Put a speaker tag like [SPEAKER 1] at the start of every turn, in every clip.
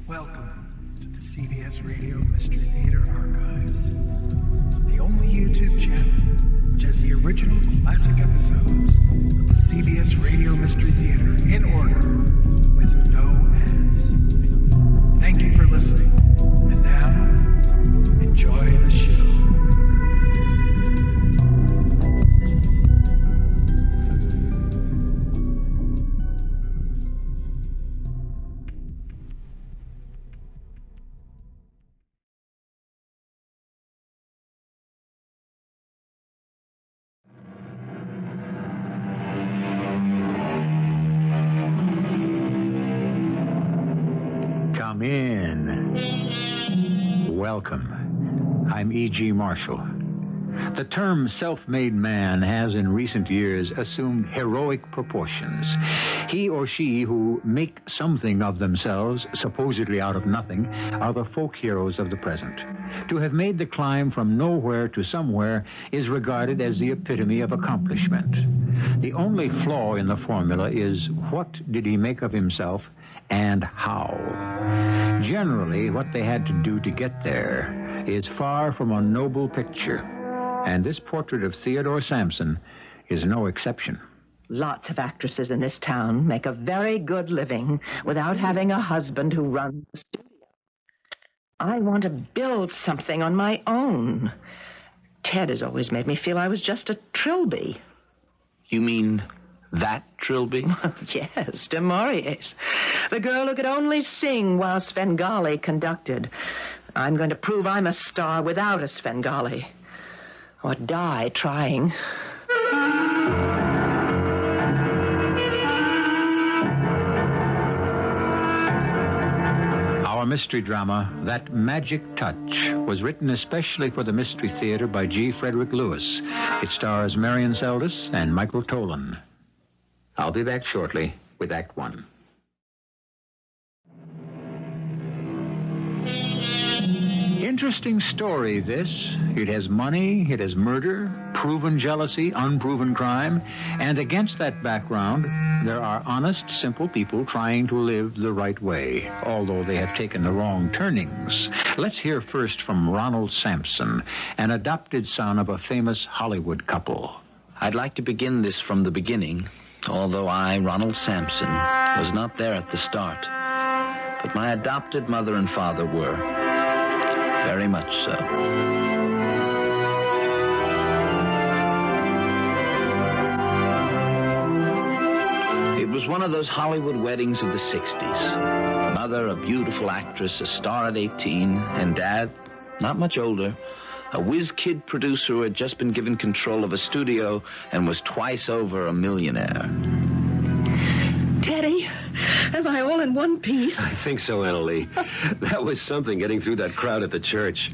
[SPEAKER 1] Welcome to the CBS Radio Mystery Theater Archives, the only YouTube channel which has the original classic episodes of the CBS Radio Mystery Theater in order with no ads. Thank you for listening, and now, enjoy the show.
[SPEAKER 2] Come in. Welcome. I'm E.G. Marshall. The term self-made man has in recent years assumed heroic proportions. He or she who make something of themselves, supposedly out of nothing, are the folk heroes of the present. To have made the climb from nowhere to somewhere is regarded as the epitome of accomplishment. The only flaw in the formula is what did he make of himself and how? Generally, what they had to do to get there is far from a noble picture. And this portrait of Theodore Sampson is no exception.
[SPEAKER 3] Lots of actresses in this town make a very good living without having a husband who runs the studio. I want to build something on my own. Ted has always made me feel I was just a trilby.
[SPEAKER 4] You mean that trilby?
[SPEAKER 3] Yes, Demorier's. The girl who could only sing while Svengali conducted. I'm going to prove I'm a star without a Svengali. Or die trying.
[SPEAKER 2] Our mystery drama, That Magic Touch, was written especially for the Mystery Theater by G. Frederick Lewis. It stars Marian Seldes and Michael Tolan. I'll be back shortly with Act One. Interesting story, this. It has money, it has murder, proven jealousy, unproven crime, and against that background, there are honest, simple people trying to live the right way, although they have taken the wrong turnings. Let's hear first from Ronald Sampson, an adopted son of a famous Hollywood couple.
[SPEAKER 4] I'd like to begin this from the beginning, although I, Ronald Sampson, was not there at the start. But my adopted mother and father were. Very much so. It was one of those Hollywood weddings of the 60s. Mother, a beautiful actress, a star at 18, and Dad, not much older, a whiz-kid producer who had just been given control of a studio and was twice over a millionaire.
[SPEAKER 3] Teddy, am I all in one piece?
[SPEAKER 5] I think so, Annalie. That was something, getting through that crowd at the church.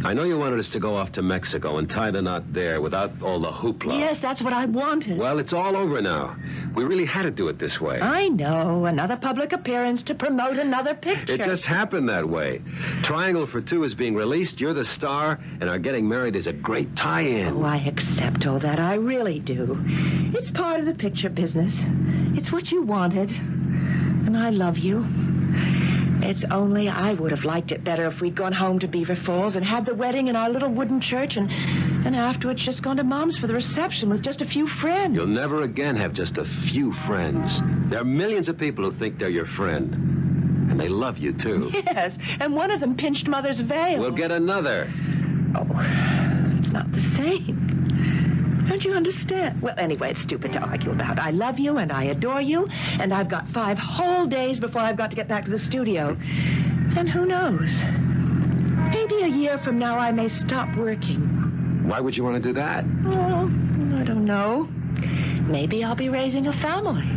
[SPEAKER 5] I know you wanted us to go off to Mexico and tie the knot there without all the hoopla.
[SPEAKER 3] Yes, that's what I wanted.
[SPEAKER 5] Well, it's all over now. We really had to do it this way.
[SPEAKER 3] I know. Another public appearance to promote another picture.
[SPEAKER 5] It just happened that way. Triangle for Two is being released, you're the star, and our getting married is a great tie-in.
[SPEAKER 3] Oh, I accept all that. I really do. It's part of the picture business. It's what you wanted. And I love you. It's only I would have liked it better if we'd gone home to Beaver Falls and had the wedding in our little wooden church and afterwards just gone to Mom's for the reception with just a few friends.
[SPEAKER 5] You'll never again have just a few friends. There are millions of people who think they're your friend. And they love you, too.
[SPEAKER 3] Yes, and one of them pinched Mother's veil.
[SPEAKER 5] We'll get another.
[SPEAKER 3] Oh, it's not the same. Don't you understand? Well, anyway, it's stupid to argue about. I love you and I adore you, and I've got 5 whole days before I've got to get back to the studio. And who knows? Maybe a year from now I may stop working.
[SPEAKER 5] Why would you want to do that?
[SPEAKER 3] Oh, I don't know. Maybe I'll be raising a family.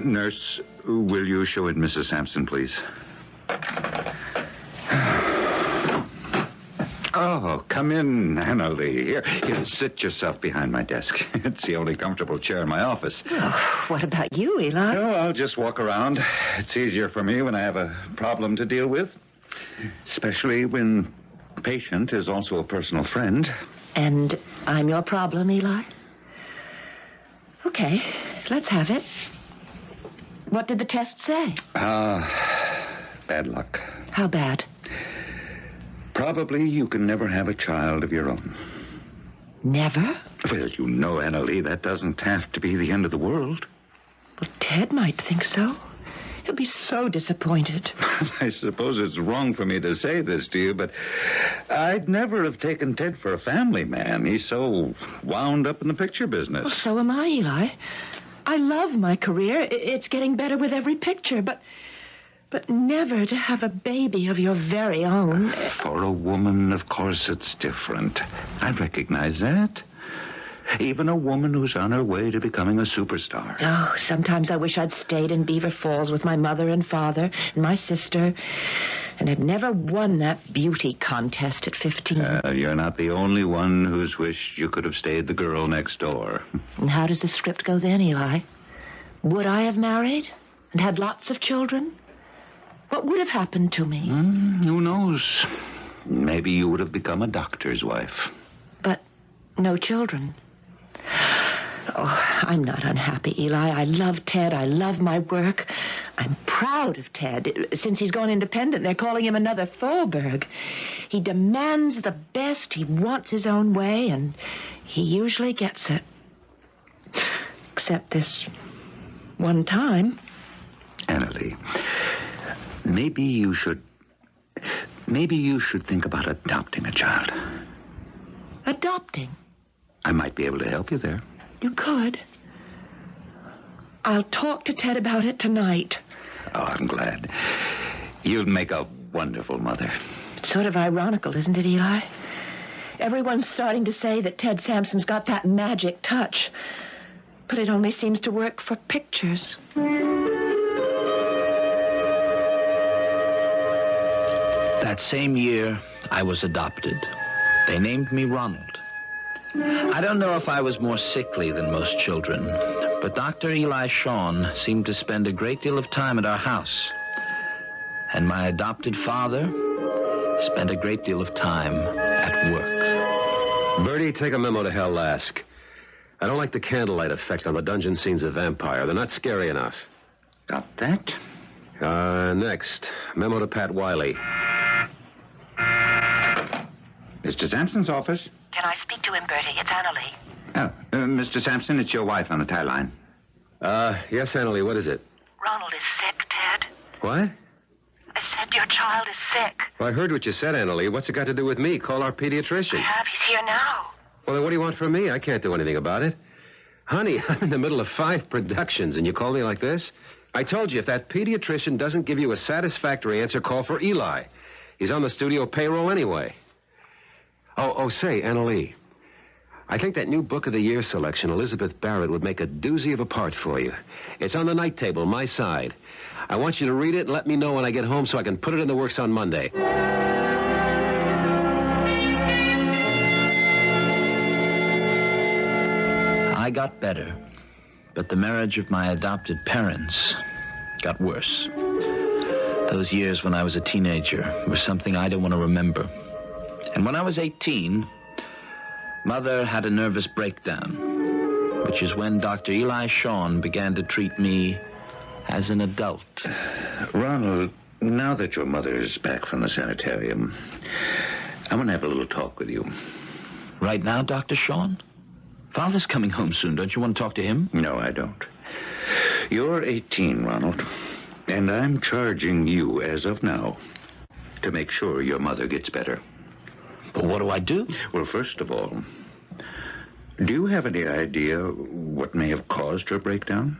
[SPEAKER 6] Nurse, will you show in Mrs. Sampson, please? Oh, come in, Annalie. Here, sit yourself behind my desk. It's the only comfortable chair in my office.
[SPEAKER 3] Oh, what about you, Eli?
[SPEAKER 6] Oh, I'll just walk around. It's easier for me when I have a problem to deal with. Especially when the patient is also a personal friend.
[SPEAKER 3] And I'm your problem, Eli? Okay, let's have it. What did the test say?
[SPEAKER 6] Bad luck.
[SPEAKER 3] How bad?
[SPEAKER 6] Probably you can never have a child of your own.
[SPEAKER 3] Never?
[SPEAKER 6] Well, you know, Annalie, that doesn't have to be the end of the world.
[SPEAKER 3] Well, Ted might think so. He'll be so disappointed.
[SPEAKER 6] I suppose it's wrong for me to say this to you, but I'd never have taken Ted for a family man. He's so wound up in the picture business.
[SPEAKER 3] Well, so am I, Eli. I love my career. It's getting better with every picture, but never to have a baby of your very own.
[SPEAKER 6] For a woman, of course, it's different. I recognize that. Even a woman who's on her way to becoming a superstar.
[SPEAKER 3] Oh, sometimes I wish I'd stayed in Beaver Falls with my mother and father and my sister and had never won that beauty contest at 15.
[SPEAKER 6] You're not the only one who's wished you could have stayed the girl next door.
[SPEAKER 3] And how does the script go then, Eli? Would I have married and had lots of children? What would have happened to me?
[SPEAKER 6] Who knows? Maybe you would have become a doctor's wife.
[SPEAKER 3] But no children. Oh, I'm not unhappy, Eli. I love Ted. I love my work. I'm proud of Ted. Since he's gone independent, they're calling him another Thalberg. He demands the best. He wants his own way, and he usually gets it. Except this one time.
[SPEAKER 6] Annalie, maybe you should think about adopting a child.
[SPEAKER 3] Adopting?
[SPEAKER 6] I might be able to help you there.
[SPEAKER 3] You could. I'll talk to Ted about it tonight.
[SPEAKER 6] Oh, I'm glad. You'll make a wonderful mother.
[SPEAKER 3] It's sort of ironical, isn't it, Eli? Everyone's starting to say that Ted Sampson's got that magic touch. But it only seems to work for pictures.
[SPEAKER 4] That same year, I was adopted. They named me Ronald. I don't know if I was more sickly than most children, but Dr. Eli Shawn seemed to spend a great deal of time at our house. And my adopted father spent a great deal of time at work.
[SPEAKER 5] Bertie, take a memo to Hell Lask. I don't like the candlelight effect on the dungeon scenes of Vampire. They're not scary enough.
[SPEAKER 6] Got that?
[SPEAKER 5] Next, memo to Pat Wiley.
[SPEAKER 6] Mr. Sampson's office.
[SPEAKER 3] Can I speak to him, Bertie? It's Annalie.
[SPEAKER 6] Oh, Mr. Sampson, it's your wife on the tie line.
[SPEAKER 5] Yes, Annalie, what is it?
[SPEAKER 3] Ronald is sick, Ted.
[SPEAKER 5] What?
[SPEAKER 3] I said your child is sick.
[SPEAKER 5] Well, I heard what you said, Annalie. What's it got to do with me? Call our pediatrician.
[SPEAKER 3] He's here now.
[SPEAKER 5] Well, then what do you want from me? I can't do anything about it. Honey, I'm in the middle of 5 productions, and you call me like this? I told you, if that pediatrician doesn't give you a satisfactory answer, call for Eli. He's on the studio payroll anyway. Oh, say, Annalie, I think that new Book of the Year selection, Elizabeth Barrett, would make a doozy of a part for you. It's on the night table, my side. I want you to read it and let me know when I get home so I can put it in the works on Monday.
[SPEAKER 4] I got better, but the marriage of my adopted parents got worse. Those years when I was a teenager were something I don't want to remember. And when I was 18, Mother had a nervous breakdown, which is when Dr. Eli Shawn began to treat me as an adult.
[SPEAKER 6] Ronald, now that your mother is back from the sanitarium, I want to have a little talk with you.
[SPEAKER 4] Right now, Dr. Shawn? Father's coming home soon. Don't you want to talk to him?
[SPEAKER 6] No, I don't. You're 18, Ronald, and I'm charging you, as of now, to make sure your mother gets better.
[SPEAKER 4] But what do I do?
[SPEAKER 6] Well, first of all, do you have any idea what may have caused her breakdown?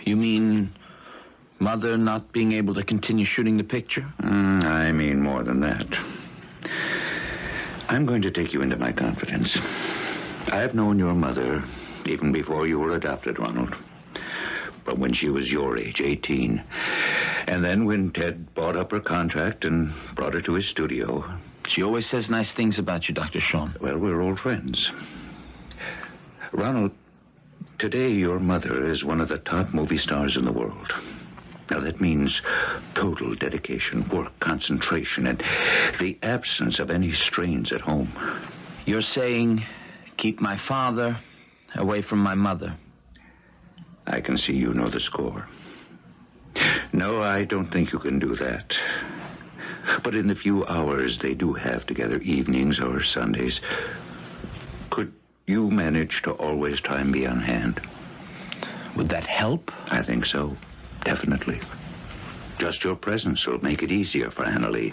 [SPEAKER 4] You mean Mother not being able to continue shooting the picture?
[SPEAKER 6] I mean more than that. I'm going to take you into my confidence. I've known your mother even before you were adopted, Ronald. But when she was your age, 18. And then when Ted bought up her contract and brought her to his studio.
[SPEAKER 4] She always says nice things about you, Dr. Shawn.
[SPEAKER 6] Well, we're old friends. Ronald, today your mother is one of the top movie stars in the world. Now, that means total dedication, work, concentration, and the absence of any strains at home.
[SPEAKER 4] You're saying keep my father away from my mother.
[SPEAKER 6] I can see you know the score. No, I don't think you can do that. But in the few hours they do have together, evenings or Sundays, could you manage to always try and be on hand?
[SPEAKER 4] Would that help?
[SPEAKER 6] I think so. Definitely. Just your presence will make it easier for Annalee.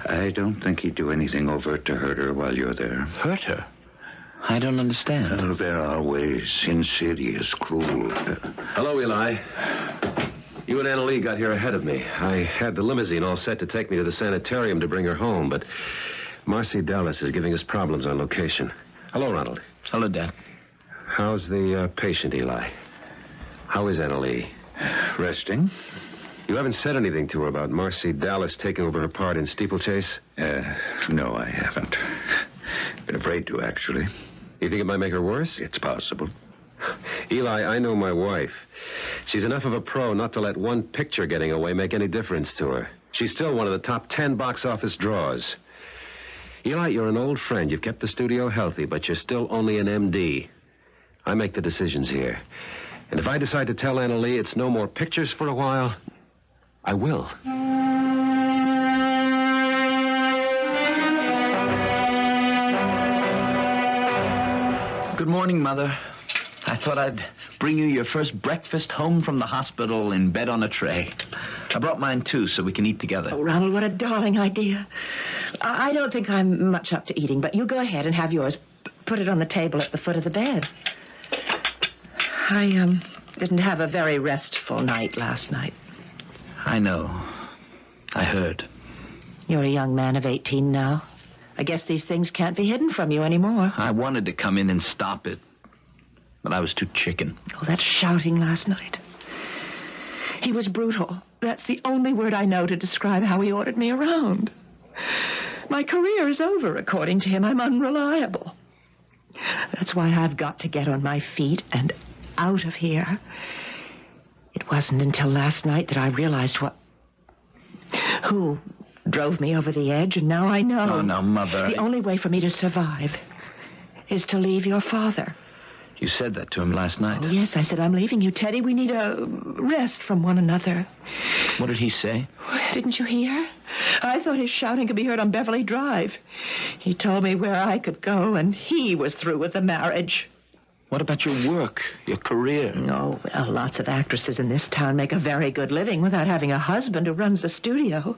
[SPEAKER 6] I don't think he'd do anything overt to hurt her while you're there.
[SPEAKER 4] Hurt her? I don't understand.
[SPEAKER 6] Oh, there are ways. Insidious, cruel.
[SPEAKER 5] Hello, Eli. You and Annalee got here ahead of me. I had the limousine all set to take me to the sanitarium to bring her home, but Marcy Dallas is giving us problems on location. Hello, Ronald.
[SPEAKER 4] Hello, Dad.
[SPEAKER 5] How's the patient, Eli? How is Annalee?
[SPEAKER 6] Resting?
[SPEAKER 5] You haven't said anything to her about Marcy Dallas taking over her part in Steeplechase?
[SPEAKER 6] No, I haven't. Been afraid to, actually.
[SPEAKER 5] You think it might make her worse?
[SPEAKER 6] It's possible.
[SPEAKER 5] Eli, I know my wife. She's enough of a pro not to let one picture getting away make any difference to her. She's still one of the top 10 box office draws. Eli, you're an old friend. You've kept the studio healthy, but you're still only an MD. I make the decisions here. And if I decide to tell Annalee it's no more pictures for a while, I will.
[SPEAKER 4] Good morning, Mother. I thought I'd bring you your first breakfast home from the hospital in bed on a tray. I brought mine, too, so we can eat together.
[SPEAKER 3] Oh, Ronald, what a darling idea. I don't think I'm much up to eating, but you go ahead and have yours. Put it on the table at the foot of the bed. I didn't have a very restful night last night.
[SPEAKER 4] I know. I heard.
[SPEAKER 3] You're a young man of 18 now. I guess these things can't be hidden from you anymore.
[SPEAKER 4] I wanted to come in and stop it, but I was too chicken.
[SPEAKER 3] Oh, that shouting last night. He was brutal. That's the only word I know to describe how he ordered me around. My career is over, according to him. I'm unreliable. That's why I've got to get on my feet and out of here. It wasn't until last night that I realized who drove me over the edge, and now I know.
[SPEAKER 4] Oh, no, Mother.
[SPEAKER 3] The only way for me to survive is to leave your father.
[SPEAKER 4] You said that to him last night.
[SPEAKER 3] Oh, yes, I said, I'm leaving you, Teddy. We need a rest from one another.
[SPEAKER 4] What did he say?
[SPEAKER 3] Didn't you hear? I thought his shouting could be heard on Beverly Drive. He told me where I could go, and he was through with the marriage.
[SPEAKER 4] What about your work, your career?
[SPEAKER 3] Oh, well, lots of actresses in this town make a very good living without having a husband who runs the studio.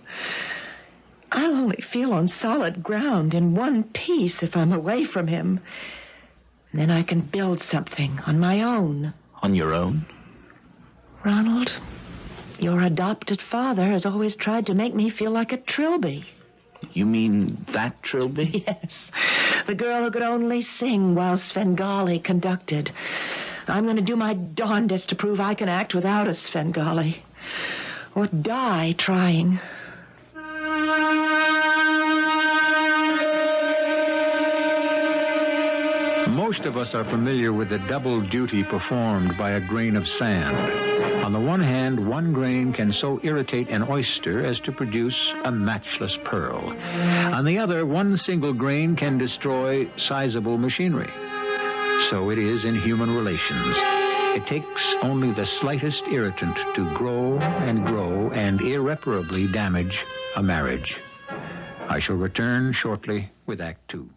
[SPEAKER 3] I'll only feel on solid ground in one piece if I'm away from him. And then I can build something on my own.
[SPEAKER 4] On your own?
[SPEAKER 3] Ronald, your adopted father has always tried to make me feel like a trilby.
[SPEAKER 4] You mean that trilby?
[SPEAKER 3] Yes. The girl who could only sing while Svengali conducted. I'm going to do my darndest to prove I can act without a Svengali. Or die trying.
[SPEAKER 2] Most of us are familiar with the double duty performed by a grain of sand. On the one hand, one grain can so irritate an oyster as to produce a matchless pearl. On the other, one single grain can destroy sizable machinery. So it is in human relations. It takes only the slightest irritant to grow and irreparably damage a marriage. I shall return shortly with Act Two.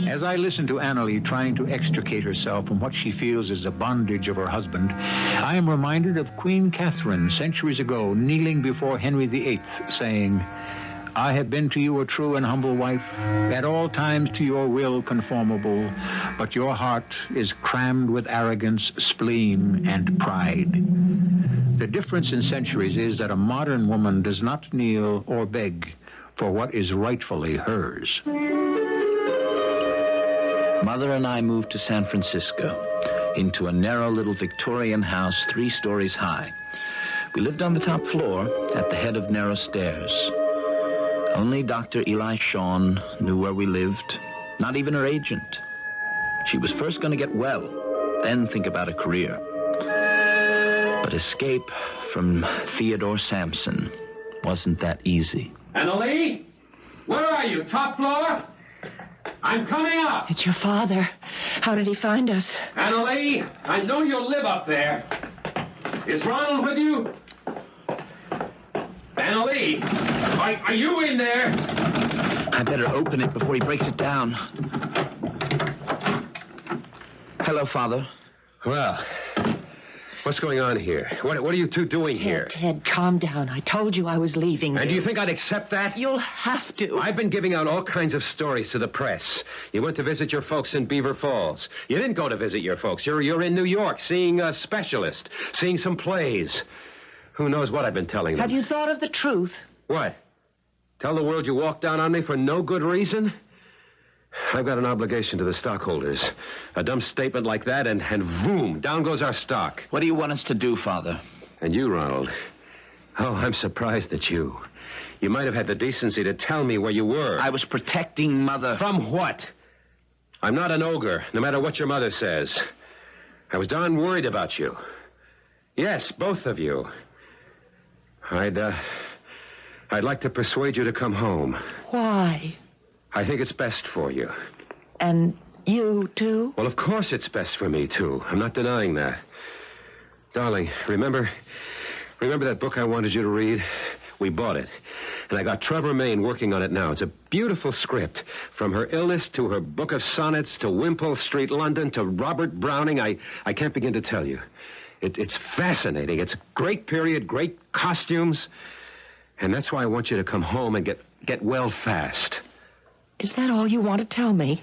[SPEAKER 2] As I listen to Annalee trying to extricate herself from what she feels is the bondage of her husband, I am reminded of Queen Catherine centuries ago kneeling before Henry VIII, saying, I have been to you a true and humble wife, at all times to your will conformable, but your heart is crammed with arrogance, spleen, and pride. The difference in centuries is that a modern woman does not kneel or beg for what is rightfully hers.
[SPEAKER 4] Mother and I moved to San Francisco, into a narrow little Victorian house 3 stories high. We lived on the top floor at the head of narrow stairs. Only Dr. Eli Shawn knew where we lived, not even her agent. She was first going to get well, then think about a career. But escape from Theodore Sampson wasn't that easy.
[SPEAKER 5] Annalee? Where are you? Top floor? I'm coming up.
[SPEAKER 3] It's your father. How did he find us?
[SPEAKER 5] Annalee, I know you'll live up there. Is Ronald with you? Annalee, are you in there?
[SPEAKER 4] I better open it before he breaks it down. Hello, Father.
[SPEAKER 5] Well, what's going on here? What are you two doing here?
[SPEAKER 3] Ted, calm down. I told you I was leaving you.
[SPEAKER 5] And do you think I'd accept that?
[SPEAKER 3] You'll have to.
[SPEAKER 5] I've been giving out all kinds of stories to the press. You went to visit your folks in Beaver Falls. You didn't go to visit your folks. You're in New York seeing a specialist, seeing some plays. Who knows what I've been telling them?
[SPEAKER 3] Have you thought of the truth?
[SPEAKER 5] What? Tell the world you walked down on me for no good reason? I've got an obligation to the stockholders. A dumb statement like that, and boom, down goes our stock.
[SPEAKER 4] What do you want us to do, Father?
[SPEAKER 5] And you, Ronald. Oh, I'm surprised at you. You might have had the decency to tell me where you were.
[SPEAKER 4] I was protecting Mother.
[SPEAKER 5] From what? I'm not an ogre, no matter what your mother says. I was darn worried about you. Yes, both of you. I'd like to persuade you to come home.
[SPEAKER 3] Why?
[SPEAKER 5] I think it's best for you.
[SPEAKER 3] And you, too?
[SPEAKER 5] Well, of course it's best for me, too. I'm not denying that. Darling, remember that book I wanted you to read? We bought it. And I got Trevor Maine working on it now. It's a beautiful script. From her illness to her book of sonnets to Wimpole Street, London, to Robert Browning. I can't begin to tell you. It's fascinating. It's a great period, great costumes. And that's why I want you to come home and get well fast.
[SPEAKER 3] Is that all you want to tell me?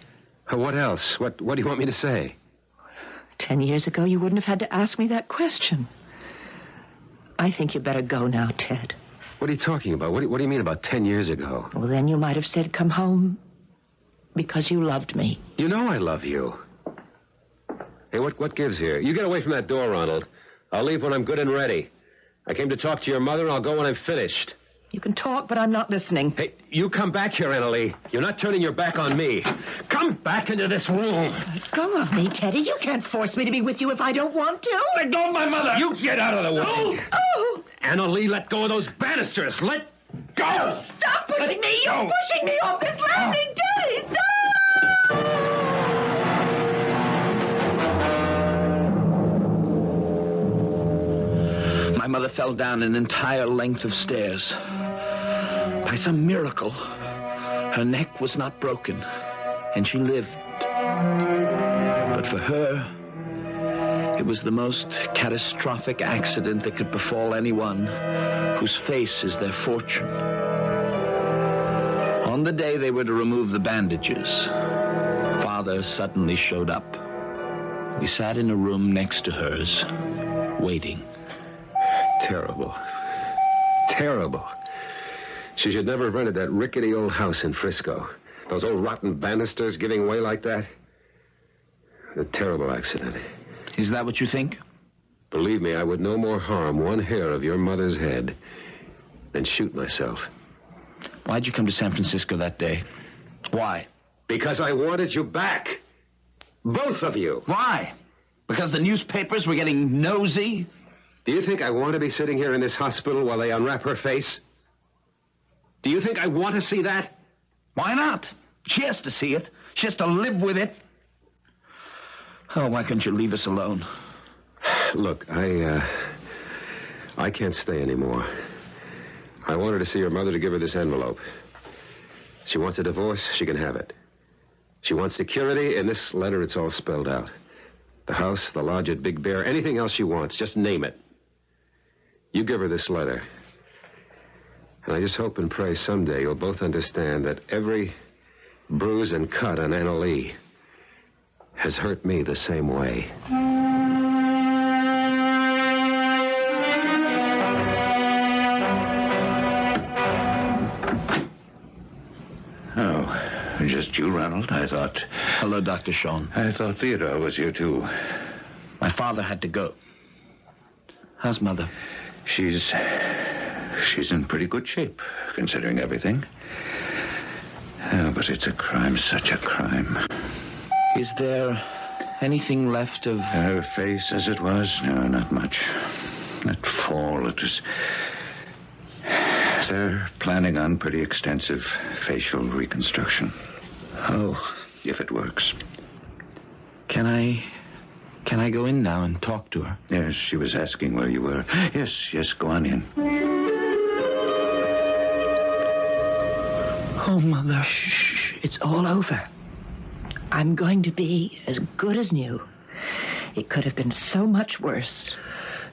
[SPEAKER 5] What else? What do you want me to say?
[SPEAKER 3] 10 years ago, you wouldn't have had to ask me that question. I think you better go now, Ted.
[SPEAKER 5] What are you talking about? What do you mean about 10 years ago?
[SPEAKER 3] Well, then you might have said come home because you loved me.
[SPEAKER 5] You know I love you. Hey, what gives here? You get away from that door, Ronald. I'll leave when I'm good and ready. I came to talk to your mother, and I'll go when I'm finished.
[SPEAKER 3] You can talk, but I'm not listening.
[SPEAKER 5] Hey, you come back here, Annalee. You're not turning your back on me. Come back into this room.
[SPEAKER 3] Let go of me, Teddy. You can't force me to be with you if I don't want to.
[SPEAKER 5] Let go of my mother. You get out of the way.
[SPEAKER 3] Oh!
[SPEAKER 5] Annalee, let go of those banisters. Let go.
[SPEAKER 3] Oh, stop pushing me. You're pushing me off this landing, Teddy. Stop!
[SPEAKER 4] My mother fell down an entire length of stairs. By some miracle, her neck was not broken, and she lived. But for her, it was the most catastrophic accident that could befall anyone whose face is their fortune. On the day they were to remove the bandages, Father suddenly showed up. We sat in a room next to hers, waiting.
[SPEAKER 5] Terrible. Terrible. She should never have rented that rickety old house in Frisco. Those old rotten banisters giving way like that. A terrible accident.
[SPEAKER 4] Is that what you think?
[SPEAKER 5] Believe me, I would no more harm one hair of your mother's head than shoot myself.
[SPEAKER 4] Why'd you come to San Francisco that day? Why?
[SPEAKER 5] Because I wanted you back. Both of you.
[SPEAKER 4] Why? Because the newspapers were getting nosy?
[SPEAKER 5] Do you think I want to be sitting here in this hospital while they unwrap her face? Do you think I want to see that?
[SPEAKER 4] Why not? She has to see it. She has to live with it. Oh, why can't you leave us alone?
[SPEAKER 5] Look, I can't stay anymore. I want her to see her mother to give her this envelope. She wants a divorce, she can have it. She wants security. In this letter, it's all spelled out. The house, the lodge at Big Bear, anything else she wants, just name it. You give her this letter. And I just hope and pray someday you'll both understand that every bruise and cut on Annalee has hurt me the same way.
[SPEAKER 6] Oh, just you, Ronald? I thought...
[SPEAKER 4] Hello, Dr. Sean.
[SPEAKER 6] I thought Theodore was here, too.
[SPEAKER 4] My father had to go. How's Mother?
[SPEAKER 6] She's in pretty good shape, considering everything. Oh, but it's a crime, such a crime.
[SPEAKER 4] Is there anything left of...
[SPEAKER 6] Her face as it was? No, not much. That fall, it was... They're planning on pretty extensive facial reconstruction. Oh, if it works.
[SPEAKER 4] Can I go in now and talk to her?
[SPEAKER 6] Yes, she was asking where you were. Yes, go on in.
[SPEAKER 4] Oh, Mother.
[SPEAKER 3] Shh, it's all over. I'm going to be as good as new. It could have been so much worse.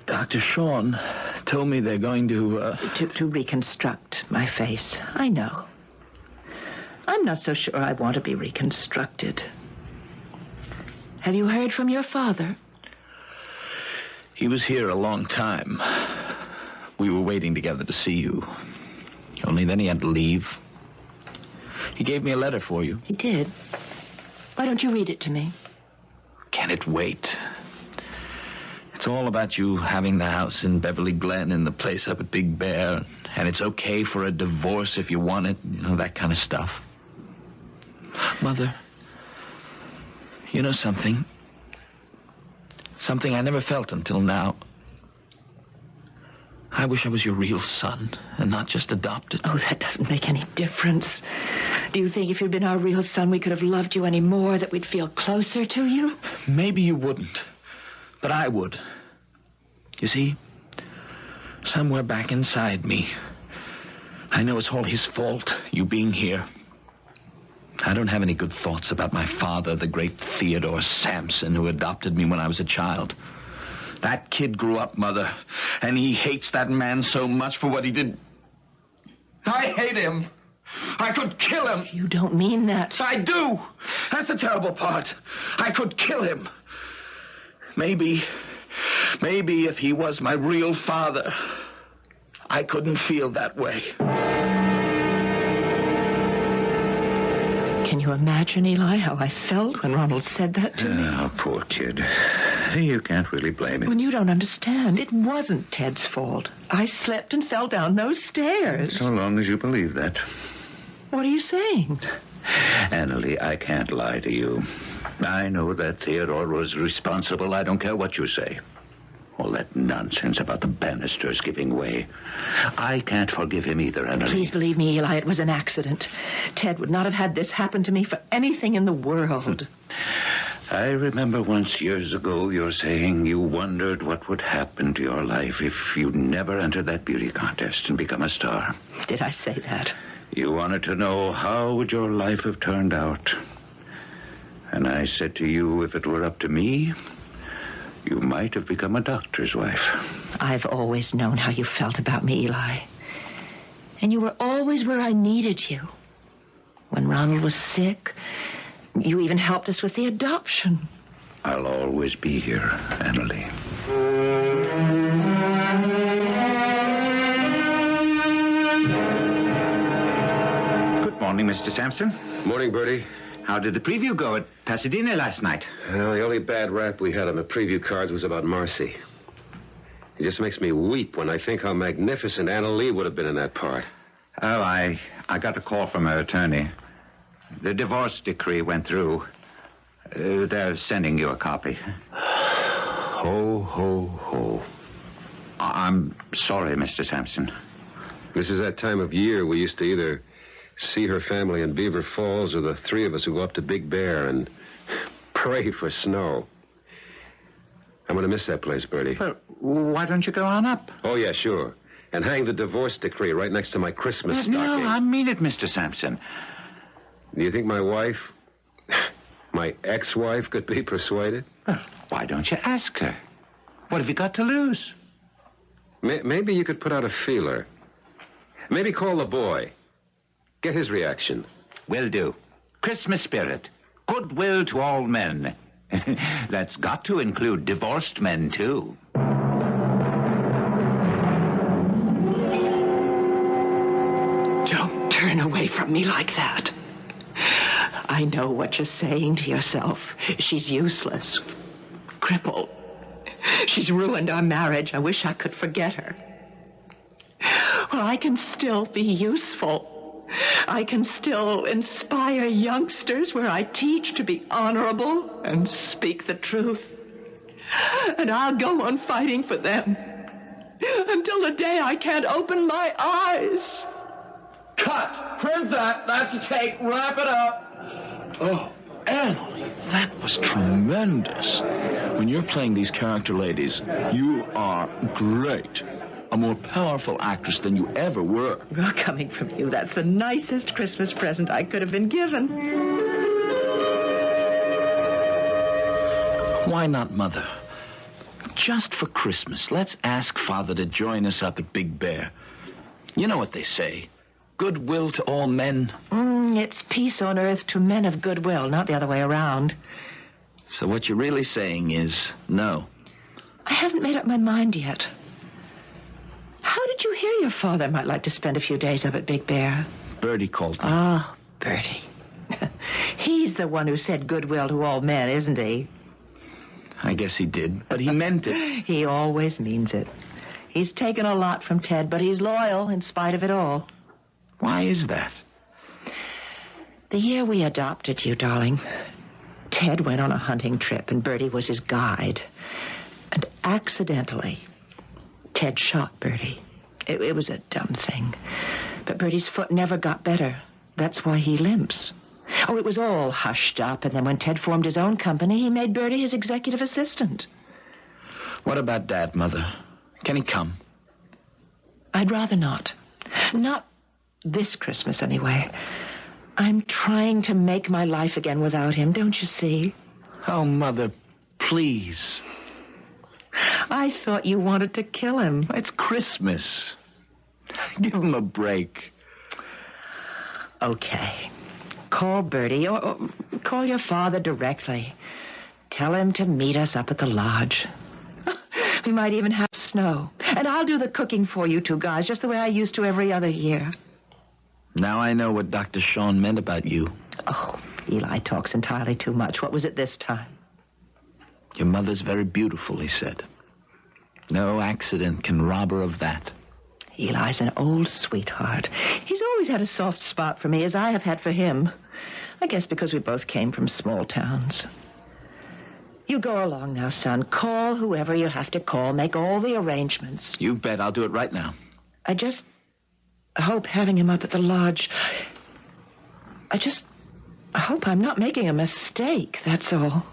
[SPEAKER 4] Dr. Sean told me they're going to
[SPEAKER 3] reconstruct my face. I know. I'm not so sure I want to be reconstructed. Have you heard from your father?
[SPEAKER 4] He was here a long time. We were waiting together to see you. Only then he had to leave. He gave me a letter for you.
[SPEAKER 3] He did? Why don't you read it to me?
[SPEAKER 4] Can it wait? It's all about you having the house in Beverly Glen and the place up at Big Bear, and it's okay for a divorce if you want it, that kind of stuff. Mother, you know something? Something I never felt until now. I wish I was your real son and not just adopted.
[SPEAKER 3] Oh, that doesn't make any difference. Do you think if you'd been our real son, we could have loved you any more, that we'd feel closer to you?
[SPEAKER 4] Maybe you wouldn't, but I would. You see, somewhere back inside me, I know it's all his fault, you being here. I don't have any good thoughts about my father, the great Theodore Sampson, who adopted me when I was a child. That kid grew up, Mother, and he hates that man so much for what he did. I hate him. I could kill him.
[SPEAKER 3] You don't mean that.
[SPEAKER 4] I do. That's the terrible part. I could kill him. Maybe if he was my real father, I couldn't feel that way.
[SPEAKER 3] Can you imagine, Eli, how I felt when Ronald said that to me?
[SPEAKER 6] Oh, poor kid. You can't really blame him.
[SPEAKER 3] When you don't understand, it wasn't Ted's fault. I slipped and fell down those stairs.
[SPEAKER 6] So long as you believe that.
[SPEAKER 3] What are you saying?
[SPEAKER 6] Annalie, I can't lie to you. I know that Theodore was responsible. I don't care what you say. All that nonsense about the banisters giving way. I can't forgive him either, Annalie.
[SPEAKER 3] Please believe me, Eli, it was an accident. Ted would not have had this happen to me for anything in the world.
[SPEAKER 6] I remember once years ago you're saying you wondered what would happen to your life if you'd never entered that beauty contest and become a star.
[SPEAKER 3] Did I say that?
[SPEAKER 6] You wanted to know how would your life have turned out. And I said to you, if it were up to me, you might have become a doctor's wife.
[SPEAKER 3] I've always known how you felt about me, Eli. And you were always where I needed you. When Ronald was sick, you even helped us with the adoption.
[SPEAKER 6] I'll always be here, Annalie.
[SPEAKER 7] Good morning, Mr. Sampson.
[SPEAKER 5] Morning, Bertie.
[SPEAKER 7] How did the preview go at Pasadena last night?
[SPEAKER 5] Well, the only bad rap we had on the preview cards was about Marcy. It just makes me weep when I think how magnificent Anna Lee would have been in that part.
[SPEAKER 7] Oh, I got a call from her attorney. The divorce decree went through. They're sending you a copy.
[SPEAKER 5] Ho, ho, ho.
[SPEAKER 7] I'm sorry, Mr. Sampson.
[SPEAKER 5] This is that time of year we used to either see her family in Beaver Falls or the three of us who go up to Big Bear and pray for snow. I'm going to miss that place, Bertie.
[SPEAKER 7] Well, why don't you go on up?
[SPEAKER 5] Oh, yeah, sure. And hang the divorce decree right next to my Christmas stocking.
[SPEAKER 7] No, I mean it, Mr. Sampson.
[SPEAKER 5] Do you think my wife, my ex-wife, could be persuaded?
[SPEAKER 7] Well, why don't you ask her? What have you got to lose?
[SPEAKER 5] Maybe you could put out a feeler. Maybe call the boy. Get his reaction.
[SPEAKER 7] Will do. Christmas spirit. Goodwill to all men. That's got to include divorced men, too.
[SPEAKER 3] Don't turn away from me like that. I know what you're saying to yourself. She's useless. Crippled. She's ruined our marriage. I wish I could forget her. Well, I can still be useful. I can still inspire youngsters where I teach to be honorable and speak the truth. And I'll go on fighting for them until the day I can't open my eyes.
[SPEAKER 4] Cut! Print that! That's a take. Wrap it up. Oh, Annalie, that was tremendous. When you're playing these character ladies, you are great. A more powerful actress than you ever were.
[SPEAKER 3] Well, coming from you, that's the nicest Christmas present I could have been given.
[SPEAKER 4] Why not, Mother? Just for Christmas, let's ask Father to join us up at Big Bear. You know what they say. Goodwill to all men.
[SPEAKER 3] It's peace on earth to men of goodwill, not the other way around.
[SPEAKER 4] So what you're really saying is no.
[SPEAKER 3] I haven't made up my mind yet. How did you hear your father might like to spend a few days up at Big Bear?
[SPEAKER 4] Bertie called me.
[SPEAKER 3] Ah, Bertie. He's the one who said goodwill to all men, isn't he?
[SPEAKER 4] I guess he did, but he meant it.
[SPEAKER 3] He always means it. He's taken a lot from Ted, but he's loyal in spite of it all.
[SPEAKER 4] Why is that?
[SPEAKER 3] The year we adopted you, darling, Ted went on a hunting trip, and Bertie was his guide. And accidentally, Ted shot Bertie. It was a dumb thing. But Bertie's foot never got better. That's why he limps. Oh, it was all hushed up, and then when Ted formed his own company, he made Bertie his executive assistant.
[SPEAKER 4] What about Dad, Mother? Can he come?
[SPEAKER 3] I'd rather not. Not this Christmas, anyway. I'm trying to make my life again without him, don't you see?
[SPEAKER 4] Oh, Mother, please.
[SPEAKER 3] I thought you wanted to kill him.
[SPEAKER 4] It's Christmas. Give him a break.
[SPEAKER 3] Okay. Call Bertie, or call your father directly. Tell him to meet us up at the lodge. We might even have snow. And I'll do the cooking for you two guys, just the way I used to every other year.
[SPEAKER 4] Now I know what Dr. Sean meant about you.
[SPEAKER 3] Oh, Eli talks entirely too much. What was it this time?
[SPEAKER 4] Your mother's very beautiful, he said. No accident can rob her of that.
[SPEAKER 3] Eli's an old sweetheart. He's always had a soft spot for me, as I have had for him. I guess because we both came from small towns. You go along now, son. Call whoever you have to call. Make all the arrangements.
[SPEAKER 4] You bet. I'll do it right now.
[SPEAKER 3] I just hope having him up at the lodge... I hope I'm not making a mistake, that's all.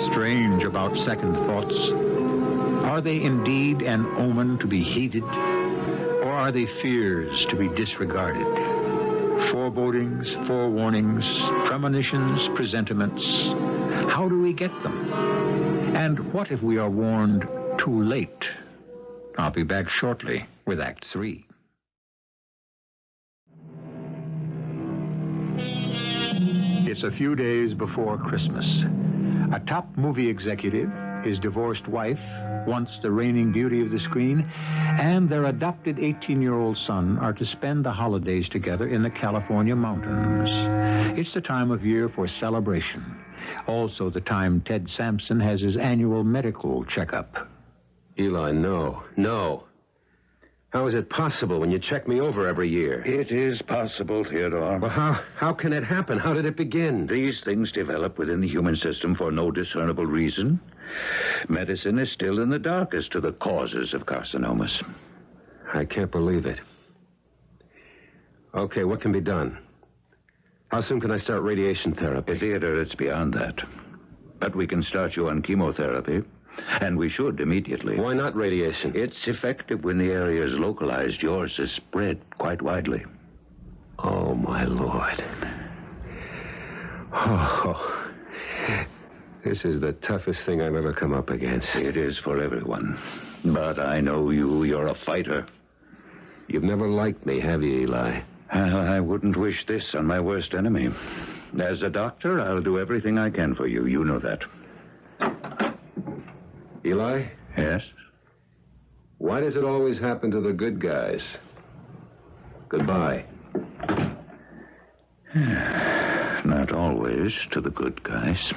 [SPEAKER 2] Strange about second thoughts. Are they indeed an omen to be heeded, or are they fears to be disregarded? Forebodings, forewarnings, premonitions, presentiments. How do we get them? And what if we are warned too late? I'll be back shortly with Act 3. It's a few days before Christmas. A top movie executive, his divorced wife, once the reigning beauty of the screen, and their adopted 18-year-old son are to spend the holidays together in the California mountains. It's the time of year for celebration. Also the time Ted Sampson has his annual medical checkup.
[SPEAKER 5] Eli, no. How is it possible when you check me over every year?
[SPEAKER 6] It is possible, Theodore.
[SPEAKER 5] Well, how can it happen? How did it begin?
[SPEAKER 6] These things develop within the human system for no discernible reason. Medicine is still in the dark as to the causes of carcinomas.
[SPEAKER 5] I can't believe it. Okay, what can be done? How soon can I start radiation therapy?
[SPEAKER 6] Theodore, it's beyond that. But we can start you on chemotherapy, and we should immediately.
[SPEAKER 5] Why not radiation?
[SPEAKER 6] It's effective when the area is localized. Yours is spread quite widely.
[SPEAKER 5] Oh, my Lord. Oh, this is the toughest thing I've ever come up against.
[SPEAKER 6] It is for everyone. But I know you're a fighter.
[SPEAKER 5] You've never liked me, have you, Eli?
[SPEAKER 6] I wouldn't wish this on my worst enemy. As a doctor, I'll do everything I can for you. You know that.
[SPEAKER 5] Eli?
[SPEAKER 6] Yes?
[SPEAKER 5] Why does it always happen to the good guys? Goodbye.
[SPEAKER 6] Not always to the good guys.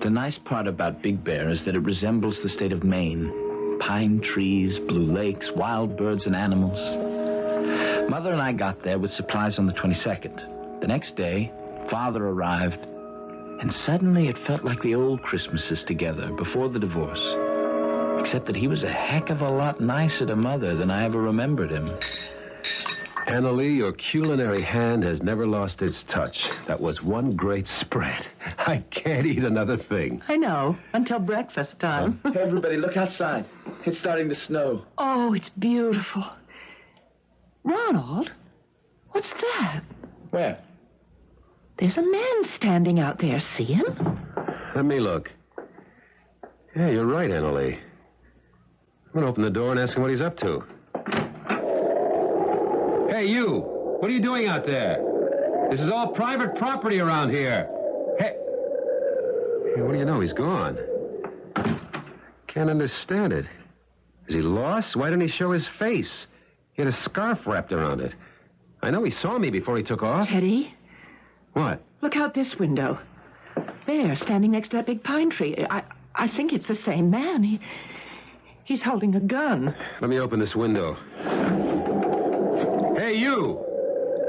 [SPEAKER 4] The nice part about Big Bear is that it resembles the state of Maine. Pine trees, blue lakes, wild birds and animals. Mother and I got there with supplies on the 22nd. The next day, Father arrived, and suddenly it felt like the old Christmases together before the divorce. Except that he was a heck of a lot nicer to Mother than I ever remembered him.
[SPEAKER 5] Annalie, your culinary hand has never lost its touch. That was one great spread. I can't eat another thing.
[SPEAKER 3] I know, until breakfast time.
[SPEAKER 4] Hey, everybody, look outside. It's starting to snow.
[SPEAKER 3] Oh, it's beautiful. Ronald, what's that?
[SPEAKER 4] Where?
[SPEAKER 3] There's a man standing out there. See him?
[SPEAKER 5] Let me look. Yeah, you're right, Annalie. I'm going to open the door and ask him what he's up to. Hey, you! What are you doing out there? This is all private property around here. Hey, what do you know? He's gone. Can't understand it. Is he lost? Why didn't he show his face? He had a scarf wrapped around it. I know he saw me before he took off.
[SPEAKER 3] Teddy,
[SPEAKER 5] What?
[SPEAKER 3] look out this window. There, standing next to that big pine tree. I think it's the same man. He's holding a gun.
[SPEAKER 5] Let me open this window. Hey, you!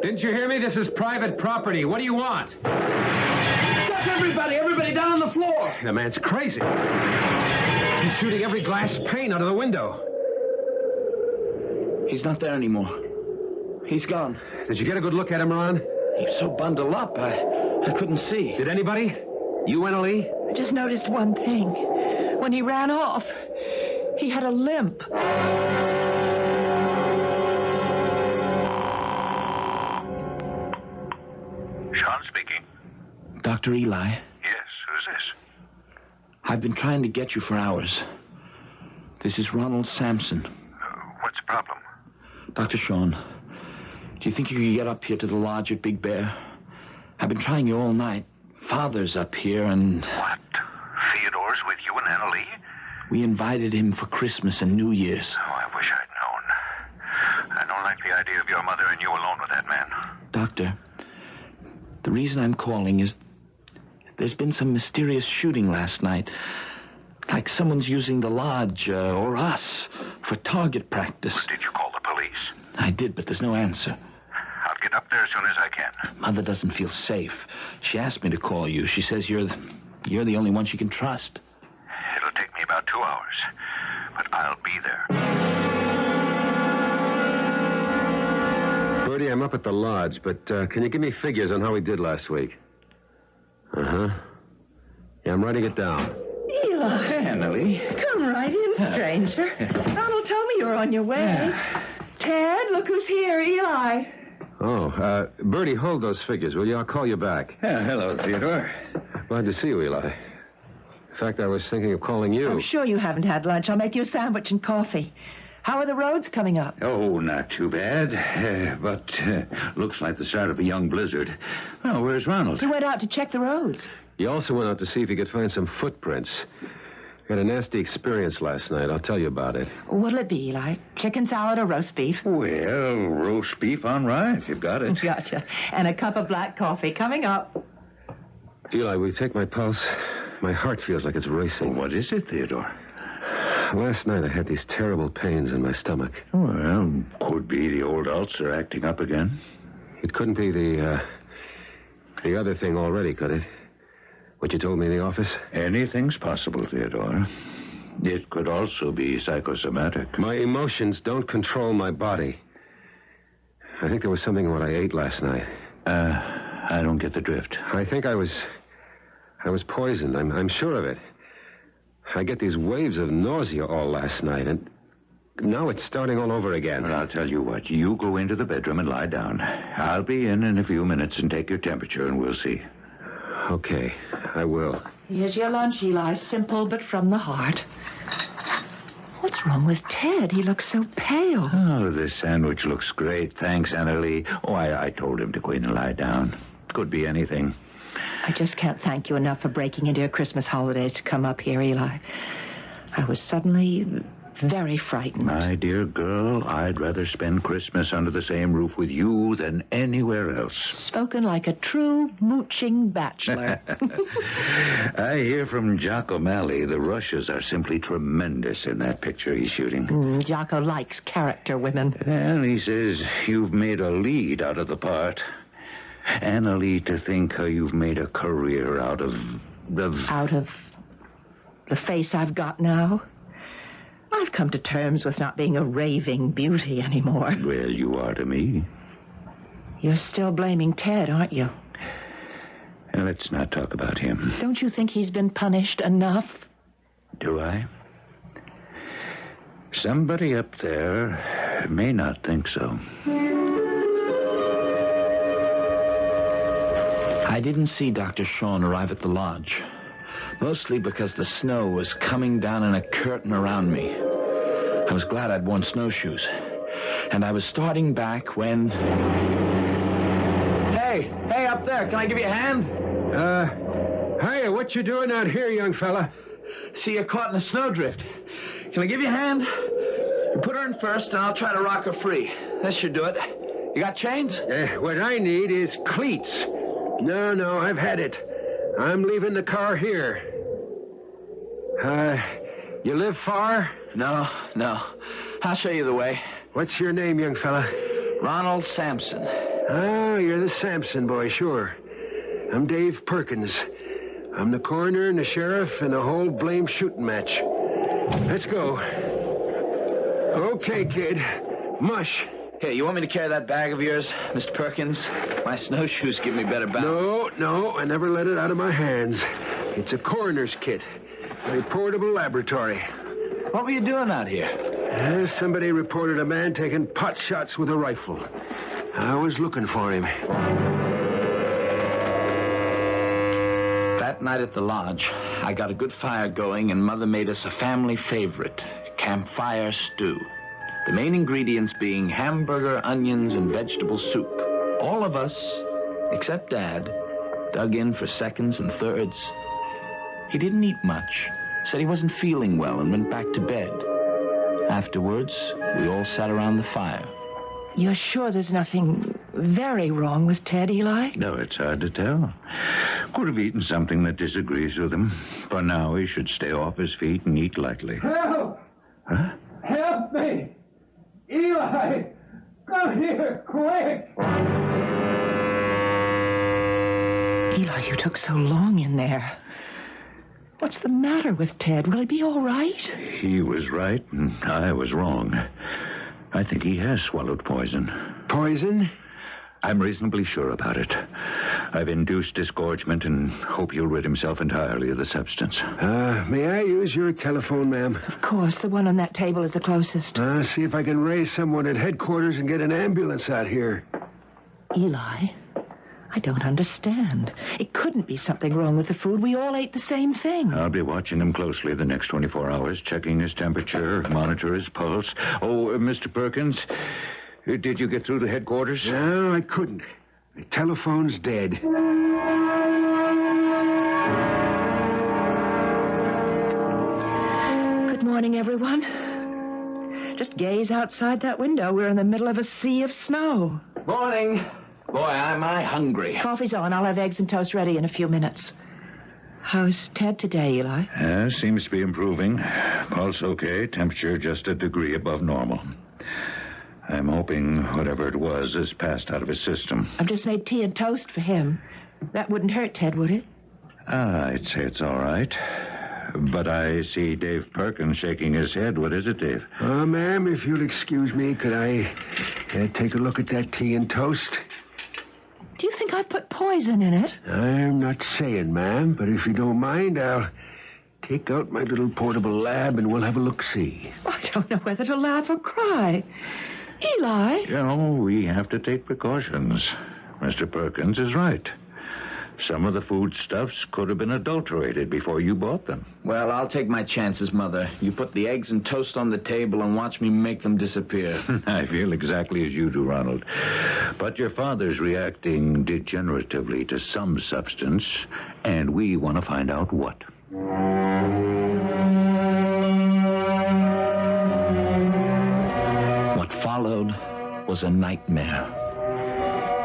[SPEAKER 5] Didn't you hear me? This is private property. What do you want?
[SPEAKER 4] Stop, everybody! Everybody down on the floor!
[SPEAKER 5] The man's crazy. He's shooting every glass pane out of the window.
[SPEAKER 4] He's not there anymore. He's gone.
[SPEAKER 5] Did you get a good look at him, Ron?
[SPEAKER 4] He was so bundled up, I couldn't see.
[SPEAKER 5] Did anybody? You, Annalie?
[SPEAKER 3] I just noticed one thing. When he ran off, he had a limp.
[SPEAKER 6] Sean speaking.
[SPEAKER 4] Dr. Eli,
[SPEAKER 6] Yes, who's this?
[SPEAKER 4] I've been trying to get you for hours. This is Ronald Sampson.
[SPEAKER 6] What's the problem?
[SPEAKER 4] Dr. Sean, do you think you could get up here to the lodge at Big Bear? I've been trying you all night. Father's up here, and
[SPEAKER 6] What? Theodore's with you and Annalie?
[SPEAKER 4] we invited him for Christmas and New Year's.
[SPEAKER 6] Oh, I wish I'd known. I don't like the idea of your mother and you alone with that man.
[SPEAKER 4] Doctor, the reason I'm calling is there's been some mysterious shooting last night. Like someone's using the lodge, or us, for target practice.
[SPEAKER 6] Did you call the police?
[SPEAKER 4] I did, but there's no answer.
[SPEAKER 6] I'll get up there as soon as I can.
[SPEAKER 4] Mother doesn't feel safe. She asked me to call you. She says you're the only one she can trust.
[SPEAKER 6] It'll take me about 2 hours, but I'll be there.
[SPEAKER 5] Bertie, I'm up at the lodge, but can you give me figures on how we did last week? Uh-huh. Yeah, I'm writing it down.
[SPEAKER 3] Eli,
[SPEAKER 4] Annalie.
[SPEAKER 3] come right in, stranger. Ronald told me you were on your way. Ted, look who's here, Eli.
[SPEAKER 5] Oh, Bertie, hold those figures, will you? I'll call you back.
[SPEAKER 6] Hello, Theodore.
[SPEAKER 5] Glad to see you, Eli. In fact, I was thinking of calling you.
[SPEAKER 3] I'm sure you haven't had lunch. I'll make you a sandwich and coffee. How are the roads coming up?
[SPEAKER 6] Oh, not too bad. But looks like the start of a young blizzard. Oh, where's Ronald?
[SPEAKER 3] He went out to check the roads.
[SPEAKER 5] He also went out to see if he could find some footprints. Had a nasty experience last night. I'll tell you about it.
[SPEAKER 3] What'll it be, Eli? Chicken salad or roast beef?
[SPEAKER 6] Well, roast beef on right. You've got it.
[SPEAKER 3] Gotcha. And a cup of black coffee coming up.
[SPEAKER 5] Eli, will you take my pulse? My heart feels like it's racing.
[SPEAKER 6] What is it, Theodore?
[SPEAKER 5] Last night I had these terrible pains in my stomach.
[SPEAKER 6] Well, could be the old ulcer acting up again.
[SPEAKER 5] It couldn't be the other thing already, could it? What you told me in the office?
[SPEAKER 6] Anything's possible, Theodore. It could also be psychosomatic.
[SPEAKER 5] My emotions don't control my body. I think there was something in what I ate last night.
[SPEAKER 6] I don't get the drift.
[SPEAKER 5] I think I was poisoned. I'm sure of it. I get these waves of nausea all last night, and now it's starting all over again.
[SPEAKER 6] Well, I'll tell you what. You go into the bedroom and lie down. I'll be in a few minutes and take your temperature, and we'll see.
[SPEAKER 5] Okay, I will.
[SPEAKER 3] Here's your lunch, Eli. Simple, but from the heart. What's wrong with Ted? He looks so pale.
[SPEAKER 6] Oh, this sandwich looks great. Thanks, Annalie. Oh, I told him to go in and lie down. Could be anything.
[SPEAKER 3] I just can't thank you enough for breaking into your Christmas holidays to come up here, Eli. I was suddenly very frightened.
[SPEAKER 6] My dear girl, I'd rather spend Christmas under the same roof with you than anywhere else.
[SPEAKER 3] Spoken like a true mooching bachelor.
[SPEAKER 6] I hear from Jock O'Malley the Rushes are simply tremendous in that picture he's shooting.
[SPEAKER 3] Jocko likes character women.
[SPEAKER 6] And he says you've made a lead out of the part. Annalie, to think how you've made a career out of...
[SPEAKER 3] Out of the face I've got now? I've come to terms with not being a raving beauty anymore.
[SPEAKER 6] Well, you are to me.
[SPEAKER 3] You're still blaming Ted, aren't you?
[SPEAKER 6] Now, let's not talk about him.
[SPEAKER 3] Don't you think he's been punished enough?
[SPEAKER 6] Do I? Somebody up there may not think so.
[SPEAKER 4] I didn't see Dr. Sean arrive at the lodge, mostly because the snow was coming down in a curtain around me. I was glad I'd worn snowshoes, and I was starting back when... Hey, up there, can I give you a hand?
[SPEAKER 5] Hiya, what you doing out here, young fella?
[SPEAKER 4] See, you're caught in a snowdrift. Can I give you a hand? You put her in first, and I'll try to rock her free. That should do it. You got chains?
[SPEAKER 5] What I need is cleats. No, I've had it. I'm leaving the car here. You live far?
[SPEAKER 4] No. I'll show you the way.
[SPEAKER 5] What's your name, young fella?
[SPEAKER 4] Ronald Sampson.
[SPEAKER 5] Oh, you're the Sampson boy, sure. I'm Dave Perkins. I'm the coroner and the sheriff and the whole blame shooting match. Let's go. Okay, kid. Mush.
[SPEAKER 4] Hey, you want me to carry that bag of yours, Mr. Perkins? My snowshoes give me better balance.
[SPEAKER 5] No, I never let it out of my hands. It's a coroner's kit. A portable laboratory.
[SPEAKER 4] What were you doing out here?
[SPEAKER 5] Somebody reported a man taking pot shots with a rifle. I was looking for him.
[SPEAKER 4] That night at the lodge, I got a good fire going, and Mother made us a family favorite, campfire stew. The main ingredients being hamburger, onions, and vegetable soup. All of us, except Dad, dug in for seconds and thirds. He didn't eat much, said he wasn't feeling well, and went back to bed. Afterwards, we all sat around the fire.
[SPEAKER 3] You're sure there's nothing very wrong with Ted, Eli?
[SPEAKER 6] No, it's hard to tell. Could have eaten something that disagrees with him. For now, he should stay off his feet and eat lightly.
[SPEAKER 8] Help!
[SPEAKER 6] Huh?
[SPEAKER 8] Help me! Eli! Come here, quick!
[SPEAKER 3] Eli, you took so long in there. What's the matter with Ted? Will he be all right?
[SPEAKER 6] He was right, and I was wrong. I think he has swallowed poison.
[SPEAKER 5] Poison?
[SPEAKER 6] I'm reasonably sure about it. I've induced disgorgement and hope he'll rid himself entirely of the substance.
[SPEAKER 5] May I use your telephone, ma'am?
[SPEAKER 3] Of course, the one on that table is the closest.
[SPEAKER 5] See if I can raise someone at headquarters and get an ambulance out here.
[SPEAKER 3] Eli, I don't understand. It couldn't be something wrong with the food. We all ate the same thing.
[SPEAKER 6] I'll be watching him closely the next 24 hours, checking his temperature, monitor his pulse. Oh, Mr. Perkins, did you get through to headquarters?
[SPEAKER 5] No, I couldn't. The telephone's dead.
[SPEAKER 3] Good morning, everyone. Just gaze outside that window. We're in the middle of a sea of snow.
[SPEAKER 4] Morning. Boy, am I hungry.
[SPEAKER 3] Coffee's on. I'll have eggs and toast ready in a few minutes. How's Ted today, Eli?
[SPEAKER 6] Seems to be improving. Pulse okay, temperature just a degree above normal. I'm hoping whatever it was has passed out of his system.
[SPEAKER 3] I've just made tea and toast for him. That wouldn't hurt Ted, would it?
[SPEAKER 6] I'd say it's all right. But I see Dave Perkins shaking his head. What is it, Dave?
[SPEAKER 5] Ma'am, if you'll excuse me, could I take a look at that tea and toast?
[SPEAKER 3] Do you think I've put poison in it?
[SPEAKER 5] I'm not saying, ma'am, but if you don't mind, I'll take out my little portable lab and we'll have a look-see.
[SPEAKER 3] I don't know whether to laugh or cry. Eli?
[SPEAKER 6] You know, we have to take precautions. Mr. Perkins is right. Some of the foodstuffs could have been adulterated before you bought them.
[SPEAKER 4] Well, I'll take my chances, Mother. You put the eggs and toast on the table and watch me make them disappear.
[SPEAKER 6] I feel exactly as you do, Ronald. But your father's reacting degeneratively to some substance, and we want to find out what.
[SPEAKER 4] What followed was a nightmare.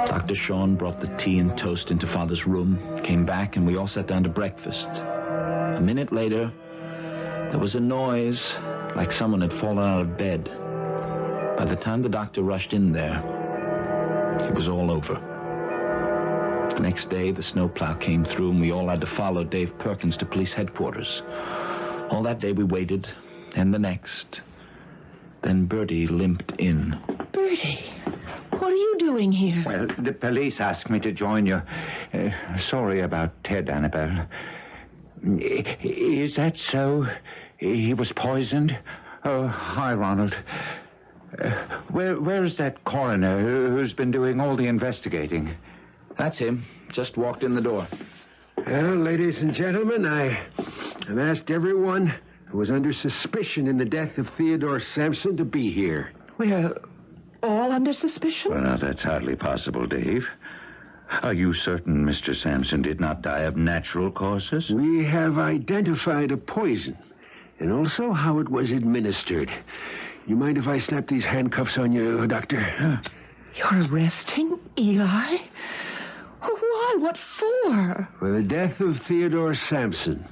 [SPEAKER 4] Dr. Sean brought the tea and toast into Father's room, came back, and we all sat down to breakfast. A minute later, there was a noise like someone had fallen out of bed. By the time the doctor rushed in there, it was all over. The next day, the snowplow came through, and we all had to follow Dave Perkins to police headquarters. All that day we waited, and the next. Then Bertie limped in.
[SPEAKER 3] Bertie, what are you doing here?
[SPEAKER 6] Well, the police asked me to join you. Sorry about Ted, Annabelle. Is that so? He was poisoned? Oh, hi, Ronald. Where's that coroner who's been doing all the investigating?
[SPEAKER 4] That's him. Just walked in the door.
[SPEAKER 5] Well, ladies and gentlemen, I've asked everyone who was under suspicion in the death of Theodore Sampson to be here.
[SPEAKER 3] We're all under suspicion?
[SPEAKER 6] Well, now, that's hardly possible, Dave. Are you certain Mr. Sampson did not die of natural causes?
[SPEAKER 5] We have identified a poison, and also how it was administered. You mind if I snap these handcuffs on you, Doctor?
[SPEAKER 3] You're arresting Eli? Why? What for?
[SPEAKER 5] For the death of Theodore Sampson.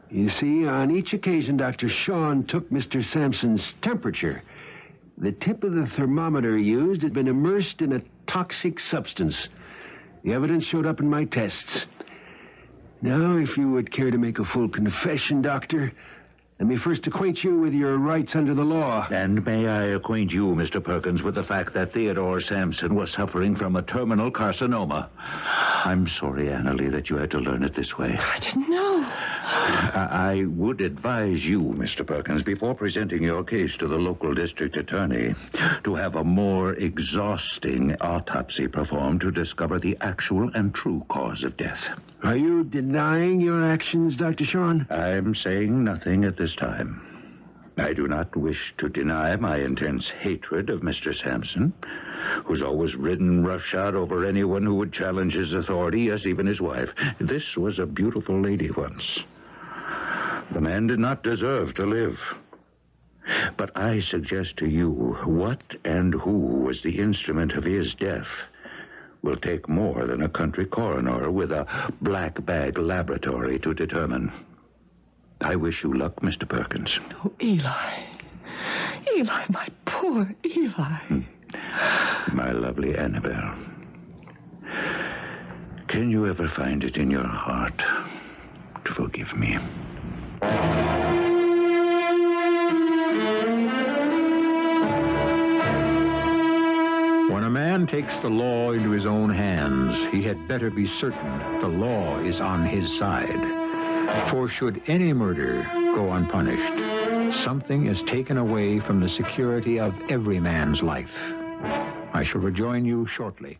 [SPEAKER 5] You see, on each occasion, Dr. Sean took Mr. Sampson's temperature. The tip of the thermometer used had been immersed in a toxic substance. The evidence showed up in my tests. Now, if you would care to make a full confession, Doctor, let me first acquaint you with your rights under the law.
[SPEAKER 6] And may I acquaint you, Mr. Perkins, with the fact that Theodore Sampson was suffering from a terminal carcinoma. I'm sorry, Annalie, that you had to learn it this way.
[SPEAKER 3] I didn't know.
[SPEAKER 6] I would advise you, Mr. Perkins, before presenting your case to the local district attorney, to have a more exhausting autopsy performed to discover the actual and true cause of death.
[SPEAKER 5] Are you denying your actions, Dr. Sean?
[SPEAKER 6] I'm saying nothing at this time. I do not wish to deny my intense hatred of Mr. Sampson, who's always ridden roughshod over anyone who would challenge his authority, yes, even his wife. This was a beautiful lady once. The man did not deserve to live. But I suggest to you what and who was the instrument of his death will take more than a country coroner with a black bag laboratory to determine. I wish you luck, Mr. Perkins.
[SPEAKER 3] Oh, Eli. Eli, my poor Eli.
[SPEAKER 6] My lovely Annabelle. Can you ever find it in your heart to forgive me?
[SPEAKER 2] When a man takes the law into his own hands, he had better be certain the law is on his side. For should any murder go unpunished, something is taken away from the security of every man's life. I shall rejoin you shortly.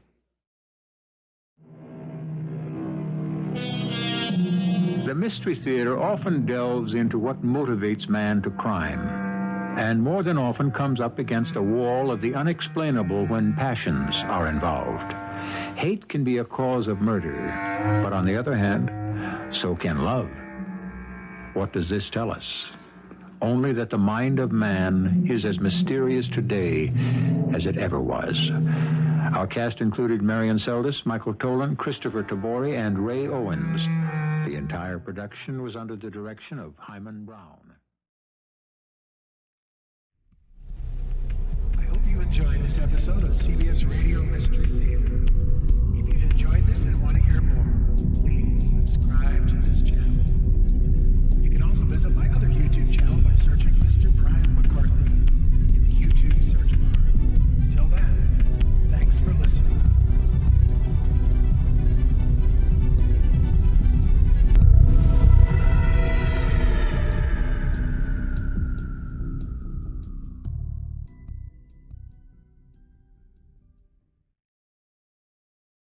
[SPEAKER 2] The Mystery Theater often delves into what motivates man to crime, and more than often comes up against a wall of the unexplainable when passions are involved. Hate can be a cause of murder, but on the other hand, so can love. What does this tell us? Only that the mind of man is as mysterious today as it ever was. Our cast included Marian, Seldes, Michael Tolan, Kristoffer, Tabori, and Ray Owens. The entire production was under the direction of Hyman Brown.
[SPEAKER 1] I hope you enjoyed this episode of CBS Radio Mystery Theater. If you've enjoyed this and want to hear more, please subscribe to this channel.